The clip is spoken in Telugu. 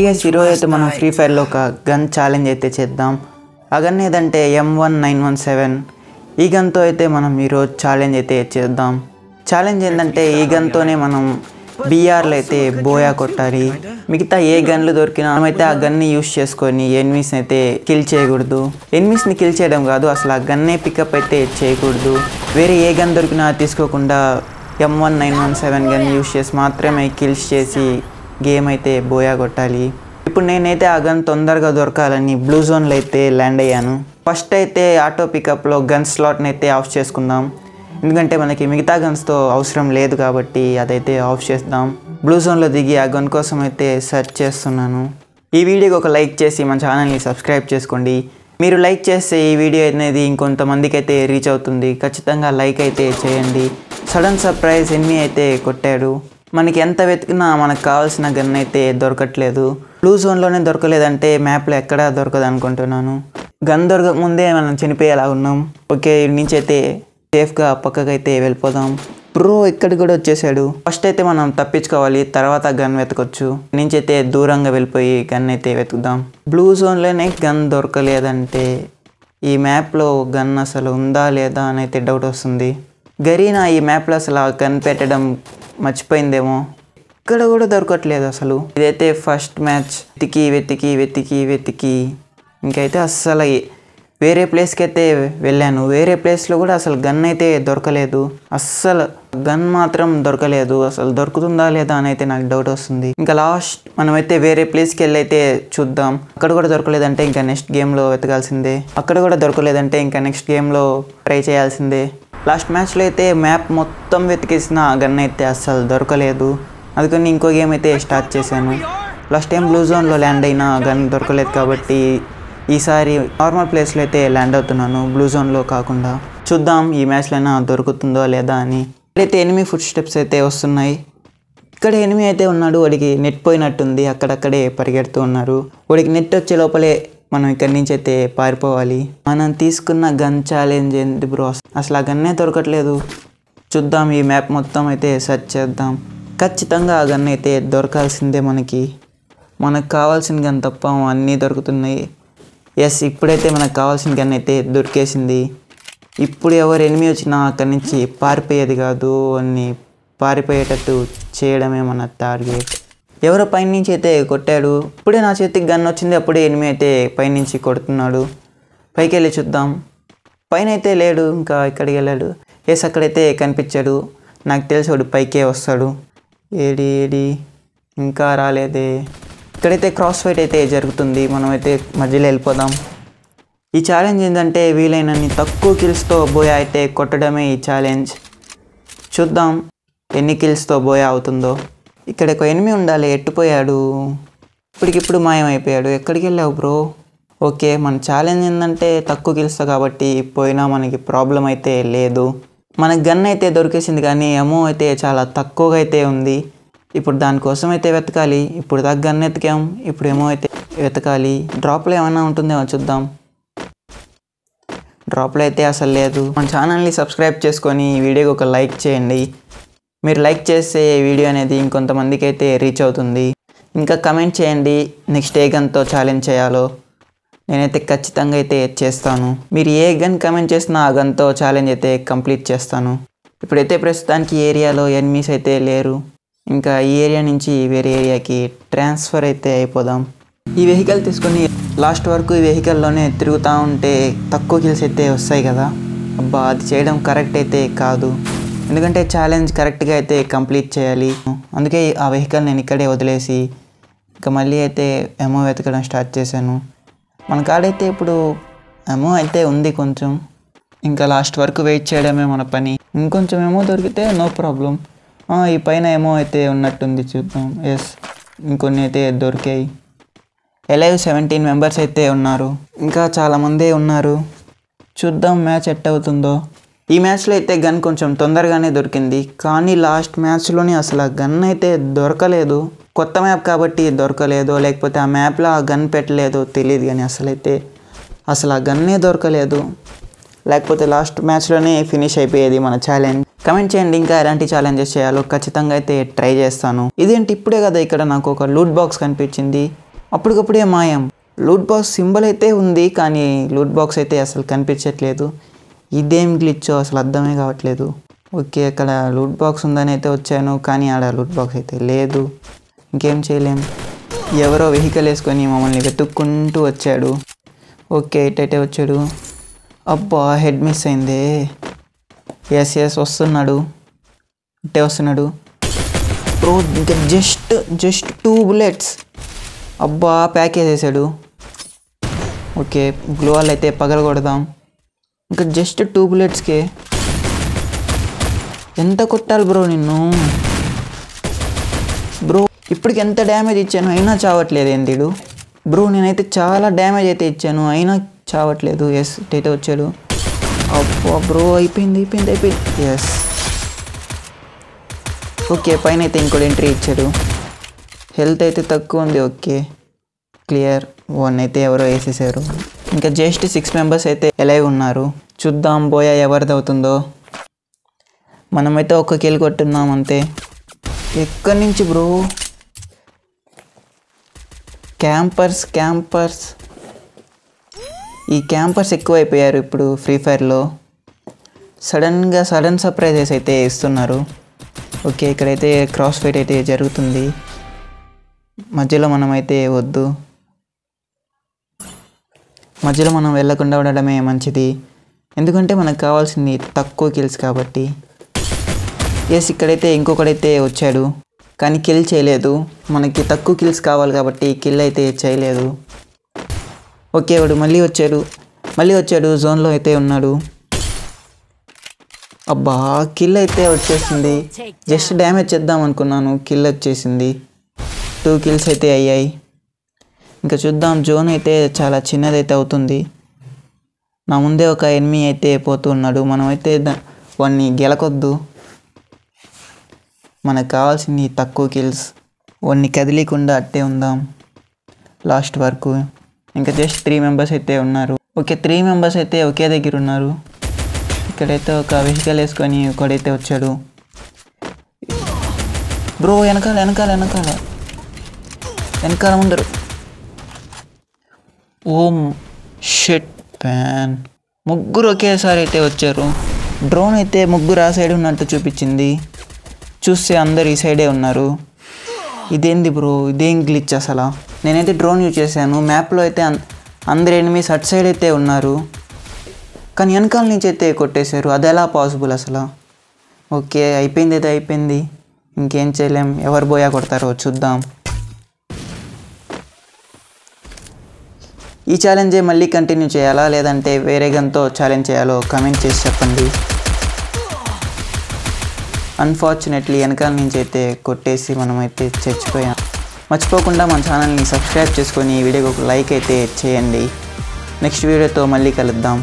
గైస్ ఈరోజు అయితే మనం ఫ్రీ ఫైర్లో ఒక గన్ ఛాలెంజ్ అయితే చేద్దాం. ఆ గన్ ఏదంటే M1917. ఈ గన్తో అయితే మనం ఈరోజు ఛాలెంజ్ అయితే చేద్దాం. ఛాలెంజ్ ఏంటంటే ఈ గన్తోనే మనం BRలో అయితే బోయా కొట్టాలి. మిగతా ఏ గన్లు దొరికినా మనమైతే ఆ గన్ని యూస్ చేసుకొని ఎనిమీస్ని అయితే కిల్ చేయకూడదు. ఎనిమీస్ని కిల్ చేయడం కాదు, అసలు ఆ గన్నే పికప్ అయితే చేయకూడదు. వేరే ఏ గన్ దొరికినా తీసుకోకుండా M1917 గన్ యూస్ చేసి మాత్రమే కిల్స్ చేసి గేమ్ అయితే బోయా కొట్టాలి. ఇప్పుడు నేనైతే ఆ గన్ తొందరగా దొరకాలని బ్లూ జోన్లో అయితే ల్యాండ్ అయ్యాను. ఫస్ట్ అయితే ఆటో పికప్లో గన్ స్లాట్ని అయితే ఆఫ్ చేసుకుందాం, ఎందుకంటే మనకి మిగతా గన్స్తో అవసరం లేదు కాబట్టి అదైతే ఆఫ్ చేద్దాం. బ్లూ జోన్లో దిగి ఆ గన్ కోసం అయితే సెర్చ్ చేస్తున్నాను. ఈ వీడియోకి ఒక లైక్ చేసి మన ఛానల్ని సబ్స్క్రైబ్ చేసుకోండి. మీరు లైక్ చేస్తే ఈ వీడియో అనేది ఇంకొంతమందికి అయితే రీచ్ అవుతుంది. ఖచ్చితంగా లైక్ అయితే చేయండి. సడన్ సర్ప్రైజ్ ఎనిమీ అయితే కొట్టాడు. మనకి ఎంత వెతికినా మనకు కావాల్సిన గన్ అయితే దొరకట్లేదు. బ్లూ జోన్లోనే దొరకలేదంటే మ్యాప్లో ఎక్కడా దొరకదు అనుకుంటున్నాను. గన్ దొరకక ముందే మనం చనిపోయేలా ఉన్నాం. ఓకే, ఇటు నుంచి అయితే సేఫ్గా పక్కకైతే వెళ్ళిపోదాం. బ్రో ఇక్కడికి కూడా వచ్చేసాడు. ఫస్ట్ అయితే మనం తప్పించుకోవాలి, తర్వాత గన్ వెతకొచ్చు. నుంచి అయితే దూరంగా వెళ్ళిపోయి గన్ అయితే వెతుకుదాం. బ్లూ జోన్లోనే గన్ దొరకలేదంటే ఈ మ్యాప్లో గన్ అసలు ఉందా లేదా అని అయితే డౌట్ వస్తుంది. గరీనా ఈ మ్యాప్లో అసలు ఆ గన్ పెట్టడం మర్చిపోయిందేమో. ఇక్కడ కూడా దొరకట్లేదు అసలు. ఇదైతే ఫస్ట్ మ్యాచ్ వెతికి వెతికి వెతికి వెతికి ఇంకైతే అస్సలు వేరే ప్లేస్కి అయితే వెళ్ళాను. వేరే ప్లేస్లో కూడా అసలు గన్ అయితే దొరకలేదు. అస్సలు గన్ మాత్రం దొరకలేదు. అసలు దొరుకుతుందా లేదా అని అయితే నాకు డౌట్ వస్తుంది. ఇంకా లాస్ట్ మనమైతే వేరే ప్లేస్కి వెళ్ళి అయితే చూద్దాం. అక్కడ కూడా దొరకలేదంటే ఇంకా నెక్స్ట్ గేమ్లో వెతకాల్సిందే. అక్కడ కూడా దొరకలేదంటే ఇంకా నెక్స్ట్ గేమ్లో ట్రై చేయాల్సిందే. లాస్ట్ మ్యాచ్లో అయితే మ్యాప్ మొత్తం వెతికేసిన గన్ అయితే అస్సలు దొరకలేదు. అందుకని ఇంకో గేమ్ అయితే స్టార్ట్ చేశాను. లాస్ట్ టైం బ్లూ జోన్లో ల్యాండ్ అయినా గన్ దొరకలేదు కాబట్టి ఈసారి నార్మల్ ప్లేస్లో అయితే ల్యాండ్ అవుతున్నాను, బ్లూ జోన్లో కాకుండా. చూద్దాం ఈ మ్యాచ్లో అయినా దొరుకుతుందో లేదా అని. ఇక్కడైతే ఎనిమీ ఫుట్ స్టెప్స్ అయితే వస్తున్నాయి. ఇక్కడ ఎనిమీ అయితే ఉన్నాడు, వాడికి నెట్ పోయినట్టుంది. అక్కడక్కడే పరిగెడుతూ ఉన్నారు. వాడికి నెట్ వచ్చే లోపలే మనం ఇక్కడి నుంచి అయితే పారిపోవాలి. మనం తీసుకున్న గన్ ఛాలెంజ్ ఏంటి బ్రో, అసలు ఆ గన్నే దొరకట్లేదు. చూద్దాం, ఈ మ్యాప్ మొత్తం అయితే సెర్చ్ చేద్దాం. ఖచ్చితంగా ఆ గన్ అయితే దొరకాల్సిందే. మనకు కావాల్సిన గన్ తప్ప అన్నీ దొరుకుతున్నాయి. ఎస్, ఇప్పుడైతే మనకు కావాల్సిన గన్ అయితే దొరికేసింది. ఇప్పుడు ఎవరు ఎనిమీ వచ్చినా అక్కడి నుంచి పారిపోయేది కాదు, అన్ని పారిపోయేటట్టు చేయడమే మన టార్గెట్. ఎవరో పైనుంచి అయితే కొట్టాడు. ఇప్పుడే నా చేతికి గన్ వచ్చింది, అప్పుడే ఎనిమీ అయితే పైనుంచి కొడుతున్నాడు. పైకి వెళ్ళి చూద్దాం. పైన అయితే లేడు, ఇంకా ఇక్కడికి వెళ్ళాడు. ఎస్, అక్కడైతే కనిపించాడు. నాకు తెలిసి వాడు పైకే వస్తాడు. ఏడి ఇంకా రాలేదే. ఇక్కడైతే క్రాస్ ఫైట్ అయితే జరుగుతుంది. మనమైతే మధ్యలో వెళ్ళిపోదాం. ఈ ఛాలెంజ్ ఏంటంటే వీలైనన్ని తక్కువ కిల్స్తో బోయా అయితే కొట్టడమే ఈ ఛాలెంజ్. చూద్దాం ఎన్ని కిల్స్తో బోయా అవుతుందో. ఇక్కడ ఒక ఎనిమీ ఉండాలి, ఎట్టుపోయాడు. ఇప్పటికిప్పుడు మాయమైపోయాడు. ఎక్కడికి వెళ్ళావు బ్రో? ఓకే, మన ఛాలెంజ్ ఏంటంటే తక్కువ కిల్స్తో కాబట్టి పోయినా మనకి ప్రాబ్లం అయితే లేదు. మనకు గన్ అయితే దొరికేసింది కానీ ఎమో అయితే చాలా తక్కువగా అయితే ఉంది. ఇప్పుడు దానికోసం అయితే వెతకాలి. ఇప్పుడు దాకా గన్ ఎతికాం, ఇప్పుడు ఏమో అయితే వెతకాలి. డ్రాప్లో ఏమైనా ఉంటుందేమో చూద్దాం. డ్రాప్లో అయితే అసలు లేదు. మన ఛానల్ని సబ్స్క్రైబ్ చేసుకొని ఈ వీడియోకి ఒక లైక్ చేయండి. మీరు లైక్ చేస్తే ఈ వీడియో అనేది ఇంకొంతమందికి అయితే రీచ్ అవుతుంది. ఇంకా కమెంట్ చేయండి నెక్స్ట్ ఏ గన్తో ఛాలెంజ్ చేయాలో. నేనైతే ఖచ్చితంగా అయితే చేస్తాను. మీరు ఏ గన్ కమెంట్ చేసినా ఆ గన్తో ఛాలెంజ్ అయితే కంప్లీట్ చేస్తాను. ఇప్పుడైతే ప్రస్తుతానికి ఏరియాలో ఎనిమీస్ అయితే లేరు. ఇంకా ఈ ఏరియా నుంచి వేరే ఏరియాకి ట్రాన్స్ఫర్ అయితే అయిపోదాం. ఈ వెహికల్ తీసుకొని లాస్ట్ వరకు ఈ వెహికల్లోనే తిరుగుతూ ఉంటే తక్కువ కిల్స్ అయితే వస్తాయి కదా. అబ్బా, అది చేయడం కరెక్ట్ అయితే కాదు. ఎందుకంటే ఛాలెంజ్ కరెక్ట్గా అయితే కంప్లీట్ చేయాలి. అందుకే ఆ వెహికల్ నేను ఇక్కడే వదిలేసి ఇంకా మళ్ళీ అయితే ఎమో వెతకడం స్టార్ట్ చేశాను. మన కాడైతే ఇప్పుడు ఎమో అయితే ఉంది కొంచెం. ఇంకా లాస్ట్ వరకు వెయిట్ చేయడమే మన పని. ఇంకొంచెం ఎమో దొరికితే నో ప్రాబ్లం. ఈ పైన ఏమో అయితే ఉన్నట్టుంది, చూద్దాం. ఎస్, ఇంకొన్ని అయితే దొరికాయి. ఎలైవ్ 17 మెంబర్స్ అయితే ఉన్నారు. ఇంకా చాలామందే ఉన్నారు. చూద్దాం మ్యాచ్ ఎట్ అవుతుందో. ఈ మ్యాచ్లో అయితే గన్ కొంచెం తొందరగానే దొరికింది, కానీ లాస్ట్ మ్యాచ్లోనే అసలు ఆ గన్ అయితే దొరకలేదు. కొత్త మ్యాప్ కాబట్టి దొరకలేదు, లేకపోతే ఆ మ్యాప్లో ఆ గన్ పెట్టలేదో తెలియదు. కానీ అసలు ఆ గన్నే దొరకలేదు. లేకపోతే లాస్ట్ మ్యాచ్లోనే ఫినిష్ అయిపోయేది మన ఛాలెంజ్. కమెంట్ చేయండి ఇంకా ఎలాంటి ఛాలెంజెస్ చేయాలో, ఖచ్చితంగా అయితే ట్రై చేస్తాను. ఇదేంటి ఇప్పుడే కదా ఇక్కడ నాకు ఒక లూట్ బాక్స్ కనిపించింది. అప్పటికప్పుడే మాయం. లూట్ బాక్స్ సింబల్ అయితే ఉంది, కానీ లూట్ బాక్స్ అయితే అసలు కనిపించట్లేదు. ఇదేం గ్లిచ్చో అసలు అర్థమే కావట్లేదు. ఓకే, అక్కడ లూట్ బాక్స్ ఉందని అయితే వచ్చాను, కానీ ఆడ లూట్ బాక్స్ అయితే లేదు. ఇంకేం చేయలేం. ఎవరో వెహికల్ వేసుకొని మమ్మల్ని వెతుక్కుంటూ వచ్చాడు. ఓకే, ఇటైతే వచ్చాడు. అబ్బా, హెడ్ మిస్ అయిందే. ఎస్ వస్తున్నాడు, ఇట్టే వస్తున్నాడు బ్రో. ఇంకా జస్ట్ 2 bullets. అబ్బా, ప్యాకేజ్ వేసాడు. ఓకే, గ్లో వాల్ అయితే పగలగొడదాం. ఇంకా జస్ట్ 2 bulletsకే ఎంత కొట్టాలి బ్రో నిన్ను? బ్రో ఇప్పటికి ఎంత డ్యామేజ్ ఇచ్చాను అయినా చావట్లేదు ఏంటిడు బ్రో. నేనైతే చాలా డ్యామేజ్ అయితే ఇచ్చాను అయినా చావట్లేదు. ఎస్, ఇటైతే వచ్చాడు. అబ్బా బ్రో, అయిపోయింది. ఎస్, ఓకే, పైన అయితే ఇంకోటి ఎంట్రీ ఇచ్చాడు. హెల్త్ అయితే తక్కువ ఉంది. Okay, clear. 1 అయితే ఎవరో వేసేసారు. ఇంకా జస్ట్ 6 members అయితే ఎలైవ్ ఉన్నారు. చూద్దాం బోయా ఎవరిది అవుతుందో. మనమైతే ఒక కిల్ కొట్టున్నాం అంతే. ఎక్కడి నుంచి బ్రో? క్యాంపర్స్ ఈ క్యాంపర్స్ ఎక్కువైపోయారు ఇప్పుడు ఫ్రీ ఫైర్లో. సడన్ సర్ప్రైజెస్ అయితే ఇస్తున్నారు. ఓకే, ఇక్కడైతే క్రాస్ ఫైట్ అయితే జరుగుతుంది. మధ్యలో మనమైతే వద్దు, మధ్యలో మనం వెళ్ళకుండా ఉండడమే మంచిది. ఎందుకంటే మనకు కావాల్సింది తక్కువ కిల్స్ కాబట్టి. ఎస్, ఇక్కడైతే ఇంకొకడైతే వచ్చాడు, కానీ కిల్ చేయలేదు. మనకి తక్కువ కిల్స్ కావాలి కాబట్టి కిల్ అయితే చేయలేదు. ఓకే, వాడు మళ్ళీ వచ్చాడు. జోన్లో అయితే ఉన్నాడు. అబ్బా, కిల్ అయితే వచ్చేసింది. జస్ట్ డ్యామేజ్ చేద్దాం అనుకున్నాను, కిల్ వచ్చేసింది. 2 kills అయితే అయ్యాయి. ఇంకా చూద్దాం. జోన్ అయితే చాలా చిన్నదైతే అవుతుంది. నా ముందే ఒక ఎనిమీ అయితే పోతూ ఉన్నాడు. మనమైతే వాడిని గెలకొద్దు. మనకు కావాల్సింది తక్కువ కిల్స్. వాడిని కదిలీకుండా అట్టే ఉందాం లాస్ట్ వరకు. ఇంకా జస్ట్ 3 members అయితే ఉన్నారు. ఓకే, 3 members అయితే ఒకే దగ్గర ఉన్నారు. ఇక్కడైతే ఒక వెహికల్ వేసుకొని ఒకడైతే వచ్చాడు. బ్రో వెనకాల ముందరు. ఓ షిట్ మ్యాన్, ముగ్గురు ఒకేసారి అయితే వచ్చారు. డ్రోన్ అయితే ముగ్గురు ఆ సైడ్ ఉన్నట్టు చూపించింది. చూస్తే అందరు ఈ సైడే ఉన్నారు. ఇదేంది బ్రో? ఇదేం గ్లిచ్ అసలు? నేనైతే డ్రోన్ యూజ్ చేశాను. మ్యాప్లో అయితే అందరు ఎనిమీస్ అటు సైడ్ అయితే ఉన్నారు, కానీ వెనకాల నుంచి అయితే కొట్టేశారు. అది ఎలా పాసిబుల్ అసలు? ఓకే, అయిపోయింది. ఇంకేం చేయలేం. ఎవరు బోయా కొడతారో చూద్దాం. ఈ ఛాలెంజే మళ్ళీ కంటిన్యూ చేయాలా, లేదంటే వేరే గన్తో ఛాలెంజ్ చేయాలో కామెంట్ చేసి చెప్పండి. అన్ఫార్చునేట్లీ వెనకాల నుంచి అయితే కొట్టేసి మనమైతే చచ్చిపోయాం. మర్చిపోకుండా మన ఛానల్ని సబ్స్క్రైబ్ చేసుకొని ఈ వీడియోకి ఒక లైక్ అయితే చేయండి. నెక్స్ట్ వీడియోతో మళ్ళీ కలుద్దాం.